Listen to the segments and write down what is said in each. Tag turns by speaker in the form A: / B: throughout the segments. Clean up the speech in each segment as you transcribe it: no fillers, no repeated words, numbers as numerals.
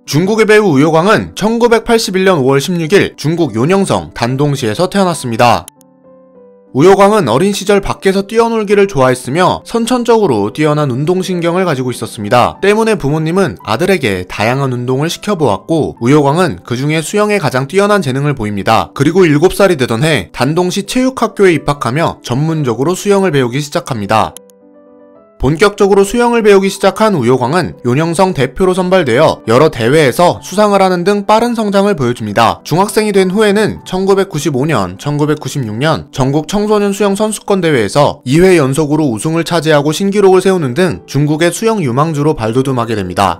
A: 중국의 배우 우효광은 1981년 5월 16일 중국 요녕성 단동시에서 태어났습니다. 우효광은 어린 시절 밖에서 뛰어놀기를 좋아했으며 선천적으로 뛰어난 운동신경을 가지고 있었습니다. 때문에 부모님은 아들에게 다양한 운동을 시켜보았고 우효광은 그 중에 수영에 가장 뛰어난 재능을 보입니다. 그리고 7살이 되던 해 단동시 체육학교에 입학하며 전문적으로 수영을 배우기 시작합니다. 본격적으로 수영을 배우기 시작한 우효광은 요녕성 대표로 선발되어 여러 대회에서 수상을 하는 등 빠른 성장을 보여줍니다. 중학생이 된 후에는 1995년, 1996년 전국 청소년 수영 선수권 대회에서 2회 연속으로 우승을 차지하고 신기록을 세우는 등 중국의 수영 유망주로 발돋움하게 됩니다.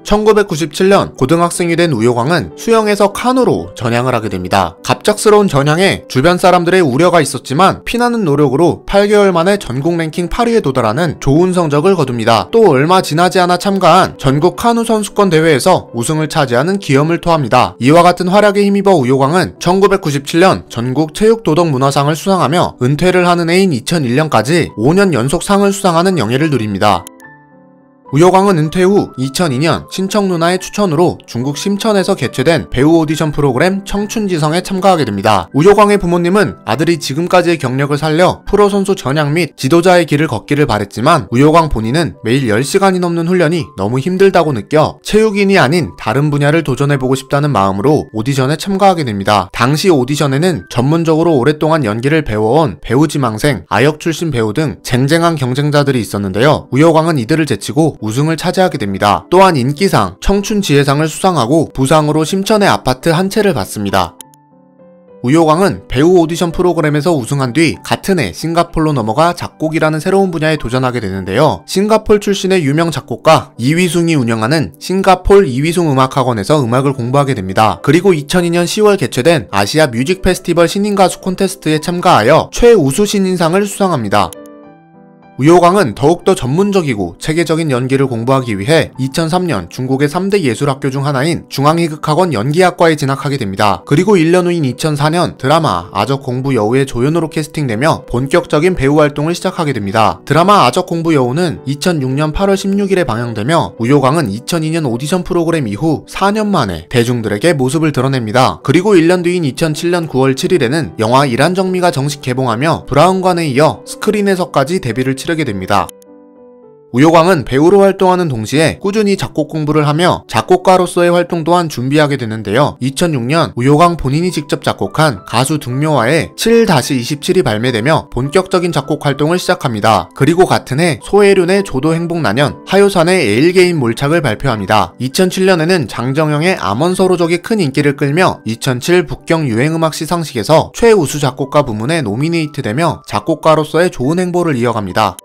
A: 1997년 고등학생이 된 우효광은 수영에서 카누로 전향을 하게 됩니다. 갑작스러운 전향에 주변 사람들의 우려가 있었지만 피나는 노력으로 8개월 만에 전국 랭킹 8위에 도달하는 좋은 성적을 거둡니다. 또 얼마 지나지 않아 참가한 전국 카누 선수권 대회에서 우승을 차지하는 기염을 토합니다. 이와 같은 활약에 힘입어 우효광은 1997년 전국 체육도덕문화상을 수상하며 은퇴를 하는 해인 2001년까지 5년 연속 상을 수상하는 영예를 누립니다. 우효광은 은퇴 후 2002년 신청 누나의 추천으로 중국 심천에서 개최된 배우 오디션 프로그램 청춘지성에 참가하게 됩니다. 우효광의 부모님은 아들이 지금까지의 경력을 살려 프로 선수 전향 및 지도자의 길을 걷기를 바랬지만 우효광 본인은 매일 10시간이 넘는 훈련이 너무 힘들다고 느껴 체육인이 아닌 다른 분야를 도전해보고 싶다는 마음으로 오디션에 참가하게 됩니다. 당시 오디션에는 전문적으로 오랫동안 연기를 배워온 배우지망생, 아역 출신 배우 등 쟁쟁한 경쟁자들이 있었는데요. 우효광은 이들을 제치고 우승을 차지하게 됩니다. 또한 인기상, 청춘지혜상을 수상하고 부상으로 심천의 아파트 한 채를 받습니다. 우효광은 배우 오디션 프로그램에서 우승한 뒤 같은 해 싱가폴로 넘어가 작곡이라는 새로운 분야에 도전하게 되는데요. 싱가폴 출신의 유명 작곡가 이위숭이 운영하는 싱가폴 이위숭 음악학원에서 음악을 공부하게 됩니다. 그리고 2002년 10월 개최된 아시아 뮤직 페스티벌 신인가수 콘테스트에 참가하여 최우수 신인상을 수상합니다. 우효광은 더욱더 전문적이고 체계적인 연기를 공부하기 위해 2003년 중국의 3대 예술학교 중 하나인 중앙희극학원 연기학과에 진학하게 됩니다. 그리고 1년 후인 2004년 드라마 아적공부 여우의 조연으로 캐스팅되며 본격적인 배우 활동을 시작하게 됩니다. 드라마 아적공부 여우는 2006년 8월 16일에 방영되며 우효광은 2002년 오디션 프로그램 이후 4년 만에 대중들에게 모습을 드러냅니다. 그리고 1년 뒤인 2007년 9월 7일에는 영화 이란정미가 정식 개봉하며 브라운관에 이어 스크린에서까지 데뷔를 치르게 됩니다. 우효광은 배우로 활동하는 동시에 꾸준히 작곡 공부를 하며 작곡가로서의 활동 또한 준비하게 되는데요. 2006년 우효광 본인이 직접 작곡한 가수 등묘화의 7-27이 발매되며 본격적인 작곡 활동을 시작합니다. 그리고 같은 해 소혜륜의 조도행복난연, 하요산의 에일게임 몰착을 발표합니다. 2007년에는 장정영의 암원서로적이 큰 인기를 끌며 2007 북경 유행음악 시상식에서 최우수 작곡가 부문에 노미네이트되며 작곡가로서의 좋은 행보를 이어갑니다.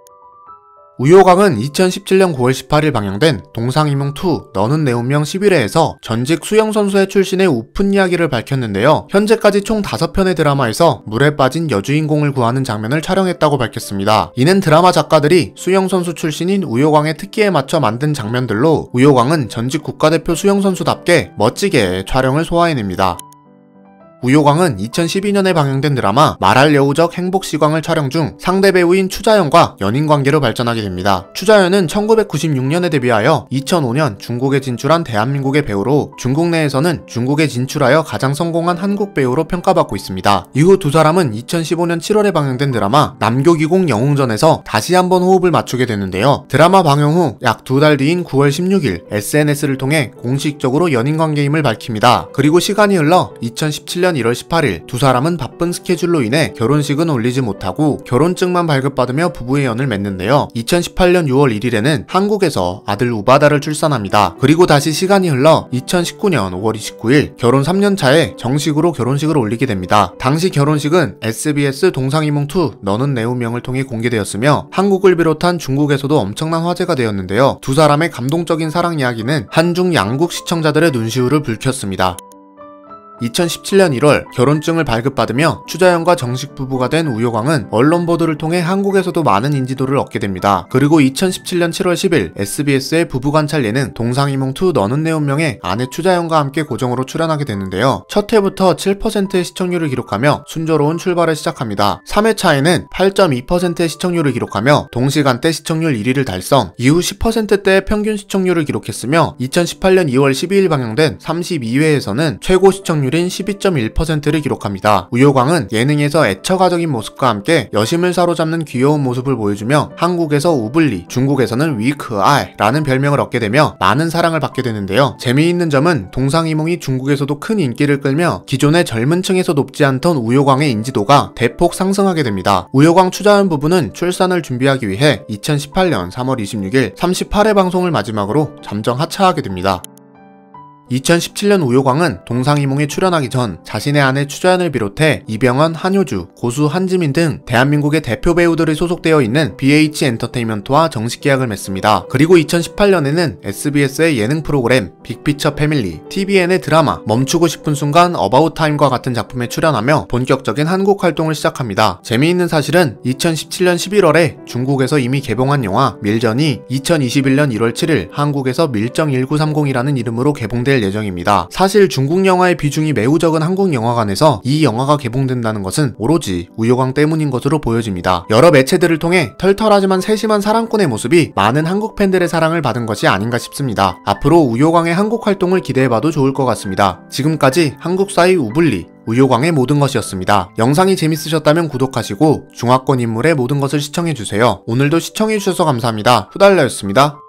A: 우효광은 2017년 9월 18일 방영된 동상이몽2 너는 내 운명 11회에서 전직 수영선수의 출신의 우픈 이야기를 밝혔는데요. 현재까지 총 5편의 드라마에서 물에 빠진 여주인공을 구하는 장면을 촬영했다고 밝혔습니다. 이는 드라마 작가들이 수영선수 출신인 우효광의 특기에 맞춰 만든 장면들로 우효광은 전직 국가대표 수영선수답게 멋지게 촬영을 소화해냅니다. 우효광은 2012년에 방영된 드라마 말할 여우적 행복시광을 촬영 중 상대 배우인 추자연과 연인관계로 발전하게 됩니다. 추자연은 1996년에 데뷔하여 2005년 중국에 진출한 대한민국의 배우로 중국 내에서는 중국에 진출하여 가장 성공한 한국 배우로 평가받고 있습니다. 이후 두 사람은 2015년 7월에 방영된 드라마 남교기공 영웅전에서 다시 한번 호흡을 맞추게 되는데요. 드라마 방영 후 약 2달 뒤인 9월 16일 SNS를 통해 공식적으로 연인관계임을 밝힙니다. 그리고 시간이 흘러 2017년 1월 18일 두 사람은 바쁜 스케줄로 인해 결혼식은 올리지 못하고 결혼증만 발급받으며 부부의 연을 맺는데요. 2018년 6월 1일에는 한국에서 아들 우바다를 출산합니다. 그리고 다시 시간이 흘러 2019년 5월 29일 결혼 3년 차에 정식으로 결혼식을 올리게 됩니다. 당시 결혼식은 SBS 동상이몽2 너는 내 운명을 통해 공개되었으며 한국을 비롯한 중국에서도 엄청난 화제가 되었는데요. 두 사람의 감동적인 사랑 이야기는 한중 양국 시청자들의 눈시울을 붉혔습니다. 2017년 1월 결혼증을 발급받으며 추자연과 정식 부부가 된 우효광은 언론 보도를 통해 한국에서도 많은 인지도를 얻게 됩니다. 그리고 2017년 7월 10일 SBS의 부부관찰 예능 동상이몽2 너는 내 운명에 아내 추자연과 함께 고정으로 출연하게 되는데요. 첫 회부터 7%의 시청률을 기록하며 순조로운 출발을 시작합니다. 3회차에는 8.2%의 시청률을 기록하며 동시간대 시청률 1위를 달성, 이후 10%대의 평균 시청률을 기록했으며 2018년 2월 12일 방영된 32회에서는 최고 시청률인 12.1%를 기록합니다. 우효광은 예능에서 애처가적인 모습과 함께 여심을 사로잡는 귀여운 모습을 보여주며 한국에서 우블리, 중국에서는 위크아이라는 별명을 얻게 되며 많은 사랑을 받게 되는데요. 재미있는 점은 동상이몽이 중국에서도 큰 인기를 끌며 기존의 젊은 층에서 높지 않던 우효광의 인지도가 대폭 상승하게 됩니다. 우효광 추자연 부부는 출산을 준비하기 위해 2018년 3월 26일 38회 방송을 마지막으로 잠정 하차하게 됩니다. 2017년 우효광은 동상이몽에 출연하기 전 자신의 아내 추자연을 비롯해 이병헌, 한효주, 고수 한지민 등 대한민국의 대표 배우들이 소속되어 있는 BH 엔터테인먼트와 정식 계약을 맺습니다. 그리고 2018년에는 SBS의 예능 프로그램 빅피처 패밀리, TVN의 드라마 멈추고 싶은 순간 어바웃 타임과 같은 작품에 출연하며 본격적인 한국 활동을 시작합니다. 재미있는 사실은 2017년 11월에 중국에서 이미 개봉한 영화 밀전이 2021년 1월 7일 한국에서 밀정1930이라는 이름으로 개봉될 예정입니다. 사실 중국 영화의 비중이 매우 적은 한국 영화관에서 이 영화가 개봉된다는 것은 오로지 우효광 때문인 것으로 보여집니다. 여러 매체들을 통해 털털하지만 세심한 사랑꾼의 모습이 많은 한국 팬들의 사랑을 받은 것이 아닌가 싶습니다. 앞으로 우효광의 한국 활동을 기대해봐도 좋을 것 같습니다. 지금까지 한국사의 우블리 우효광의 모든 것이었습니다. 영상이 재밌으셨다면 구독하시고 중화권 인물의 모든 것을 시청해주세요. 오늘도 시청해주셔서 감사합니다. 후달라였습니다.